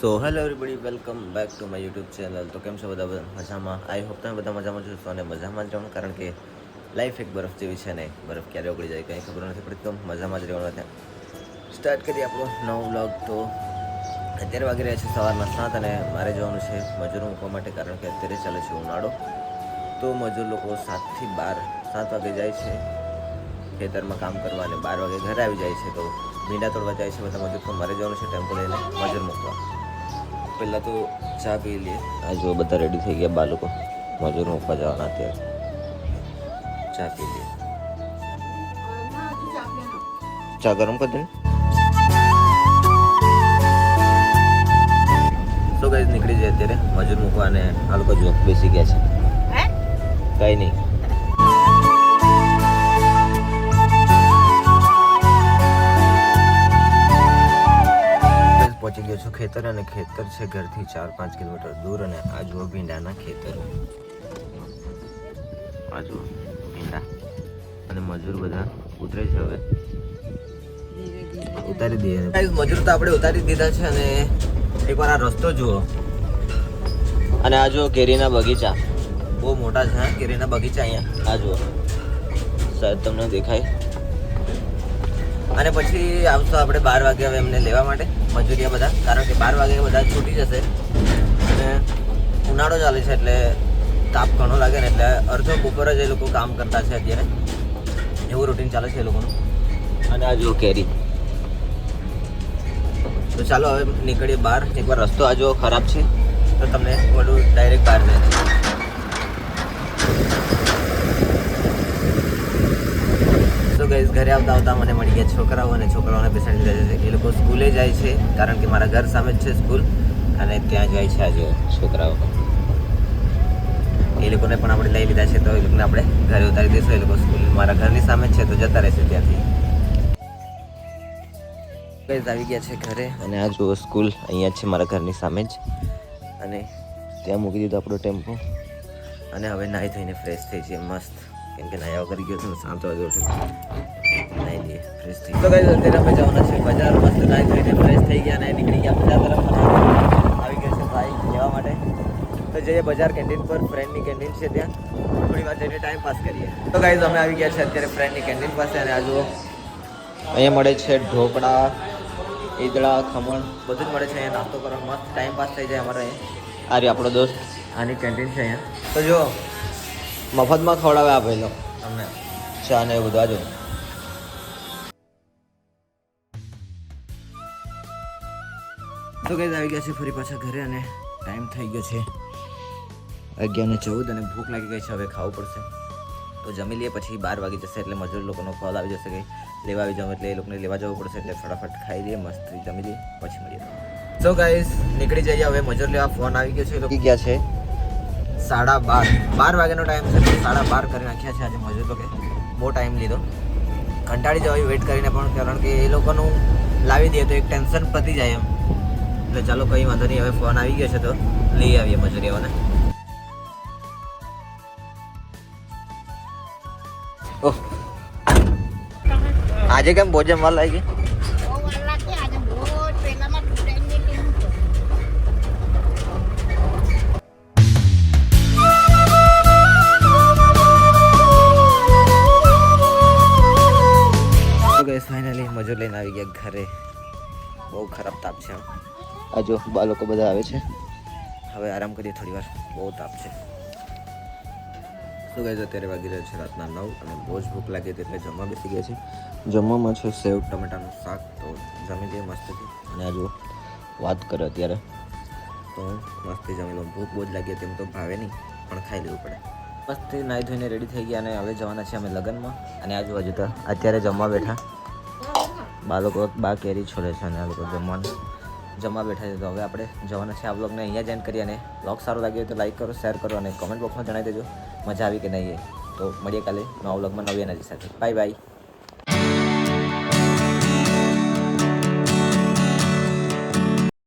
So hello everybody, welcome back to my YouTube channel. તો કેમ છો બધા મજામાં? આઈ હોપ તમે બધા મજામાં છો અને મજામાં જ રહેવાનું, કારણ કે લાઈફ એક બરફ જેવી છે ને, બરફ ક્યારે ઓગળી જાય કંઈ ખબર નથી પડતી. તો મજામાં જ રહેવાનું ત્યાં સ્ટાર્ટ કરીએ આપણો નવો વ્લોગ. તો અત્યારે વાગી રહ્યા છે સવારના 7 અને મારે જવાનું છે મજૂરો મૂકવા માટે, કારણ કે અત્યારે ચાલે છે ઉનાળો. તો મજૂર લોકો 7 થી 12 વાગે જાય છે ખેતરમાં કામ કરવા અને 12 વાગે ઘરે આવી જાય છે. તો ભીંડા તોડવા જાય છે બધા મજૂર. તો મારે જવાનું છે ટેમ્પો લઈને મજૂર મૂકવા. પહેલાં તો ચા પી લઈએ. આ જો બધા રેડી થઈ ગયા, બાળકો મજૂર મૂકવા જવાના. અત્યારે ચા પી લઈએ. ચા ગરમ કરી દે. તો ગાઈસ નીકળી જાય અત્યારે મજૂર મૂકવા અને આ લોકો જો બેસી ગયા છે. કઈ નહીં. પહોંચી ગયો છું ખેતર, અને ખેતર છે ઘરથી 4-5 કિલોમીટર દૂર. અને આ જુઓ ભીંડાના ખેતર, આ જુઓ ભીંડા. અને મજૂર બધા ઉતરે છે. હવે ઉતારી દઈએ મજૂર તો આપણે ઉતારી દીધા છે. અને એકવાર આ રસ્તો જુઓ, અને આ જુઓ કેરીના બગીચા બહુ મોટા છે. કેરીના બગીચા અહીંયા આ જુઓ, શાયદ તમને દેખાય. અને પછી આવશો આપણે 12 વાગે હવે એમને લેવા માટે મજૂરિયા બધા, કારણ કે 12 વાગે બધા છૂટી જશે. અને ઉનાળો ચાલે છે એટલે તાપ ઘણો લાગે ને, એટલે અડધો બપોર જ એ લોકો કામ કરતા છે અત્યારે. એવું રૂટીન ચાલે છે એ લોકોનું. અને આ જુઓ કેરી. તો ચાલો હવે નીકળીએ બહાર. એકવાર રસ્તો આ જો ખરાબ છે તો તમને બધું ડાયરેક્ટ બહાર જાય. તો ગાઈસ ઘરે આવતા મને મળી ગયા છોકરાઓ, અને છોકરાઓને બેસાડી દીધા છે. એ લોકો સ્કૂલે જાય છે, કારણ કે મારા ઘર સામે જ છે સ્કૂલ, અને ત્યાં જાય છે આજે છોકરાઓ. એ લોકોને પણ આપણે લઈ લીધા છે, તો એ લોકોને આપણે ઘરે ઉતારી દઈશું. એ લોકો સ્કૂલ મારા ઘરની સામે જ છે, તો જતા રહેશે ત્યાંથી. ગાઈસ આવી ગયા છે ઘરે, અને આ જુઓ સ્કૂલ અહીંયા જ છે મારા ઘરની સામે જ. અને ત્યાં મૂકી દીધો આપણો ટેમ્પો. અને હવે નાહી ધોઈને ફ્રેશ થઈ છે મસ્ત, કેમ કે નાહ્યા વગર ગયો છું ને 7 વાગે ઉઠ્યો. નાહી લઈએ, ફ્રેશ થઈ. તો ગાઈસ અત્યારે અમે જવાના છે બજાર. મસ્ત નાહી ધોઈને ફ્રેશ થઈ ગયા અને નીકળી ગયા બજાર તરફ. આવી ગયા છે ભાઈ લેવા માટે. તો જઈએ બજાર કેન્ટીન પર, ફ્રેન્ડની કેન્ટીન છે ત્યાં. થોડી વાર જઈને ટાઈમ પાસ કરીએ. તો ગાઈસ અમે આવી ગયા છે અત્યારે ફ્રેન્ડની કેન્ટીન પાસે. અને આ જુઓ અહીંયા મળે છે ઢોકળા, ઈદળા, ખમણ બધું જ મળે છે અહીંયા. નાસ્તો કરો, મસ્ત ટાઈમ પાસ થઈ જાય અમારે અહીંયા. આ રહ્યો આપણો દોસ્ત, આની કેન્ટીન છે અહીંયા. તો જો મફતમાં ખવડાવે આ ભાઈ લોકો તમને ચા ને એવું બધું. આજો તો ગાઈસ આવી ગયા છે ફરી પાછા ઘરે, અને ટાઈમ થઈ ગયો છે 11:14 અને ભૂખ લાગી ગઈ છે. હવે ખાવું પડશે, તો જમી લઈએ. પછી 12 વાગી જશે એટલે મજૂર લોકોનો કોલ આવી જશે કે લેવા આવી જાવ, એટલે એ લોકોને લેવા જવું પડશે. એટલે ફટાફટ ખાઈ લઈએ, મસ્ત જમી લઈએ, પછી મળીએ. સો ગાઈસ નીકળી જઈએ હવે મજૂર લેવા. ફોન આવી ગયો છે. એ લોકો ગયા છે 12:30 વાગ્યાનો ટાઈમ છે. 12:30 કરી નાખ્યા છે આજે મજૂર લોકો. બહુ ટાઈમ લીધો, કંટાળી જવાય વેઇટ કરીને પણ, કારણ કે એ લોકોનું લાવી દઈએ તો એક ટેન્શન પતી જાય એમ. એટલે ચાલો કંઈ વાંધો નહીં, હવે ફોન આવી ગયો છે તો લઈ આવીએ મજૂરીઓને. ઓહ, આજે કેમ ભોજન વાર લાગી? ફાઇનલી મજૂર લઈને આવી ગયા ઘરે. બહુ ખરાબ તાપ છે. આ જો બાળકો બધા આવે છે. હવે આરામ કરીએ થોડી વાર, બહુ તાપ છે. તો ગાઈસ અત્યારે વાગી રહ્યો છે રાતના 9 અને બહુ જ ભૂખ લાગી હતી એટલે જમવા બેસી ગયા છે. જમવામાં છે સેવ ટમેટાનું શાક. તો જમી લઈએ મસ્તથી. અને આ જો વાત કરે અત્યારે તો મસ્તથી જમી લઉં. ભૂખ બહુ જ લાગી હતી, એમ તો ભાવે નહીં પણ ખાઈ લેવું પડે. મસ્તથી નાહી ધોઈને રેડી થઈ ગયા, અને હવે જવાના છે અમે લગ્નમાં. અને આ જો હજુ તો અત્યારે જમવા બેઠા. બાળકો બા કેરી છોડે છે અને આ લોકો જમવા બેઠા છે. તો હવે આપણે જવાના છે. આ વ્લોગને અહીંયા જ એન્ડ કરીએ. અને વ્લોગ સારો લાગ્યો હોય તો લાઈક કરો, શેર કરો, અને કમેન્ટ બોક્સમાં જણાવી દેજો મજા આવી કે નહીં. તો મળીએ કાલે નવા વ્લોગમાં નવી એનર્જી સાથે. Bye bye.